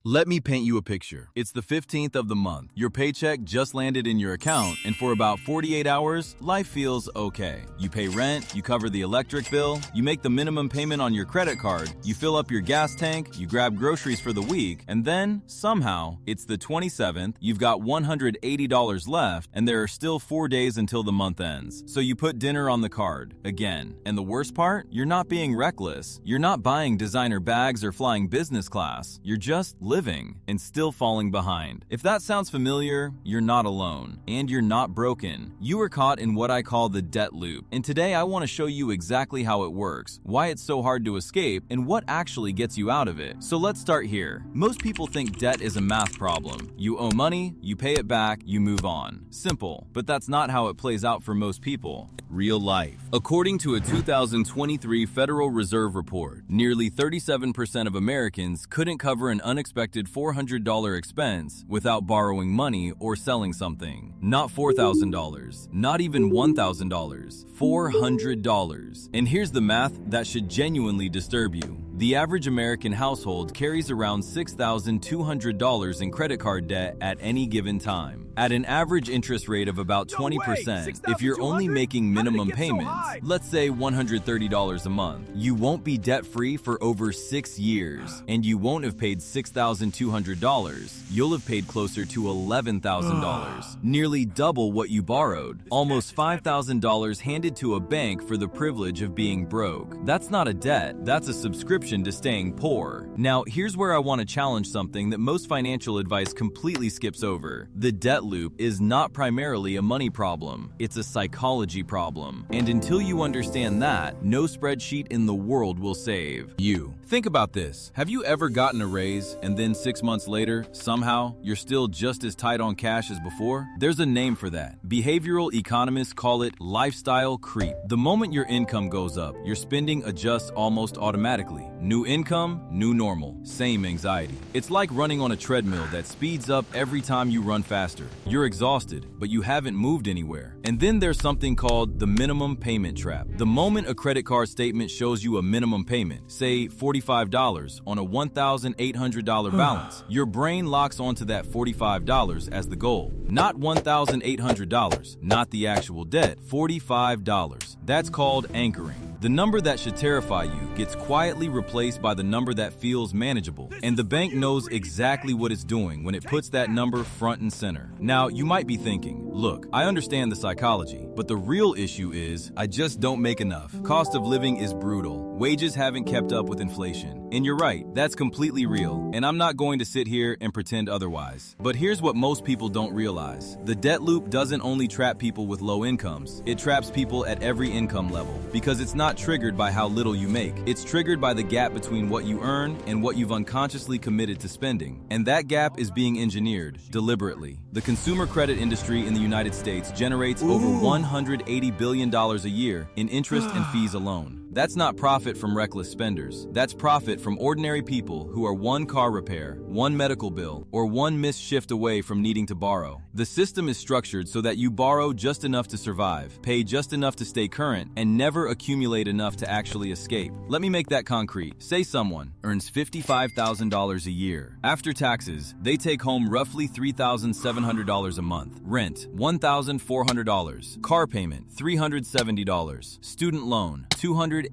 Let me paint you a picture. It's the 15th of the month. Your paycheck just landed in your account, and for about 48 hours, life feels okay. You pay rent, you cover the electric bill, you make the minimum payment on your credit card, you fill up your gas tank, you grab groceries for the week, and then, somehow, it's the 27th, you've got $180 left, and there are still 4 days until the month ends. So you put dinner on the card, again. And the worst part? You're not being reckless. You're not buying designer bags or flying business class. You're just living and still falling behind. If that sounds familiar, you're not alone, and you're not broken. You are caught in what I call the debt loop, and today I want to show you exactly how it works, why it's so hard to escape, and what actually gets you out of it. So let's start here. Most people think debt is a math problem. You owe money, you pay it back, you move on. Simple, but that's not how it plays out for most people. Real life. According to a 2023 Federal Reserve report, nearly 37% of Americans couldn't cover an unexpected $400 expense without borrowing money or selling something. Not $4,000, not even $1,000, $400. And here's the math that should genuinely disturb you. The average American household carries around $6,200 in credit card debt at any given time. At an average interest rate of about 20%, if you're only making minimum payments, let's say $130 a month, you won't be debt-free for over 6 years, and you won't have paid $6,200. You'll have paid closer to $11,000, nearly double what you borrowed, almost $5,000 handed to a bank for the privilege of being broke. That's not a debt, that's a subscription to staying poor. Now, here's where I want to challenge something that most financial advice completely skips over. The debt loop is not primarily a money problem, it's a psychology problem. And until you understand that, no spreadsheet in the world will save you. Think about this. Have you ever gotten a raise and then 6 months later, somehow, you're still just as tight on cash as before? There's a name for that. Behavioral economists call it lifestyle creep. The moment your income goes up, your spending adjusts almost automatically. New income, new normal, same anxiety. It's like running on a treadmill that speeds up every time you run faster. You're exhausted, but you haven't moved anywhere. And then there's something called the minimum payment trap. The moment a credit card statement shows you a minimum payment, say $45 on a $1,800 balance, your brain locks onto that $45 as the goal. Not $1,800, not the actual debt, $45. That's called anchoring. The number that should terrify you gets quietly replaced by the number that feels manageable. And the bank knows exactly what it's doing when it puts that number front and center. Now, you might be thinking, look, I understand the psychology, but the real issue is I just don't make enough. Cost of living is brutal. Wages haven't kept up with inflation. And you're right, that's completely real. And I'm not going to sit here and pretend otherwise. But here's what most people don't realize. The debt loop doesn't only trap people with low incomes. It traps people at every income level because it's not triggered by how little you make. It's triggered by the gap between what you earn and what you've unconsciously committed to spending. And that gap is being engineered deliberately. The consumer credit industry in the United States generates over $180 billion a year in interest and fees alone. That's not profit from reckless spenders. That's profit from ordinary people who are one car repair, one medical bill, or one missed shift away from needing to borrow. The system is structured so that you borrow just enough to survive, pay just enough to stay current, and never accumulate enough to actually escape. Let me make that concrete. Say someone earns $55,000 a year. After taxes, they take home roughly $3,700 a month. Rent, $1,400. Car payment, $370. Student loan, $280.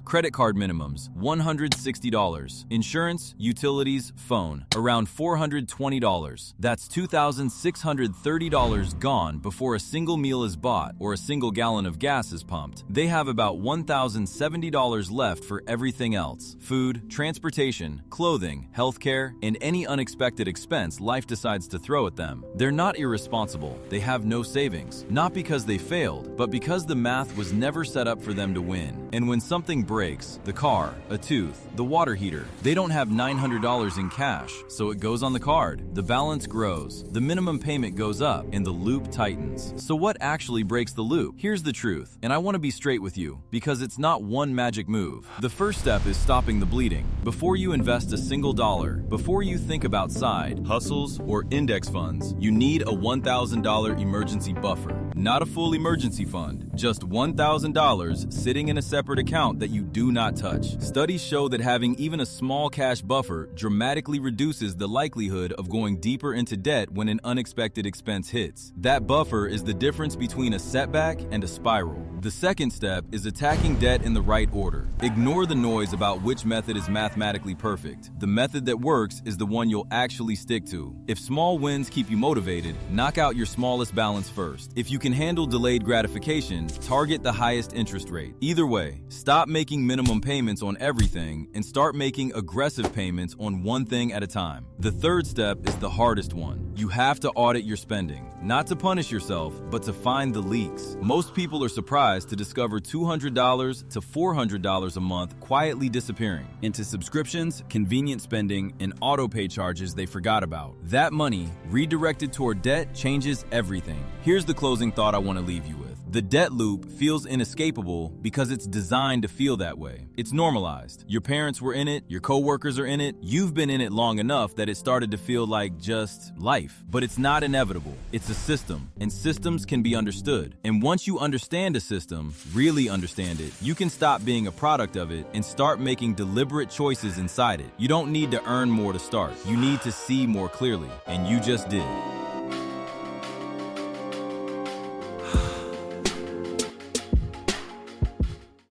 Credit card minimums, $160. Insurance, utilities, phone, around $420. That's $2,630 gone before a single meal is bought or a single gallon of gas is pumped. They have about $1,070 left for everything else: food, transportation, clothing, healthcare, and any unexpected expense life decides to throw at them. They're not irresponsible. They have no savings. Not because they failed, but because the math was never set up for them to win. And when something breaks, the car, a tooth, the water heater, they don't have $900 in cash, so it goes on the card. The balance grows, the minimum payment goes up, and the loop tightens. So what actually breaks the loop? Here's the truth, and I want to be straight with you, because it's not one magic move. The first step is stopping the bleeding. Before you invest a single dollar, before you think about side hustles or index funds, you need a $1,000 emergency buffer. Not a full emergency fund, just $1,000 sitting in a separate account that you do not touch. Studies show that having even a small cash buffer dramatically reduces the likelihood of going deeper into debt when an unexpected expense hits. That buffer is the difference between a setback and a spiral. The second step is attacking debt in the right order. Ignore the noise about which method is mathematically perfect. The method that works is the one you'll actually stick to. If small wins keep you motivated, knock out your smallest balance first. If you can handle delayed gratification, target the highest interest rate. Either way, stop making minimum payments on everything and start making aggressive payments on one thing at a time. The third step is the hardest one. You have to audit your spending, not to punish yourself, but to find the leaks. Most people are surprised to discover $200 to $400 a month quietly disappearing into subscriptions, convenient spending, and auto pay charges they forgot about. That money, redirected toward debt, changes everything. Here's the closing thought I want to leave you with. The debt loop feels inescapable because it's designed to feel that way. It's normalized. Your parents were in it, your coworkers are in it, you've been in it long enough that it started to feel like just life. But it's not inevitable. It's a system, and systems can be understood. And once you understand a system, really understand it, you can stop being a product of it and start making deliberate choices inside it. You don't need to earn more to start. You need to see more clearly, and you just did.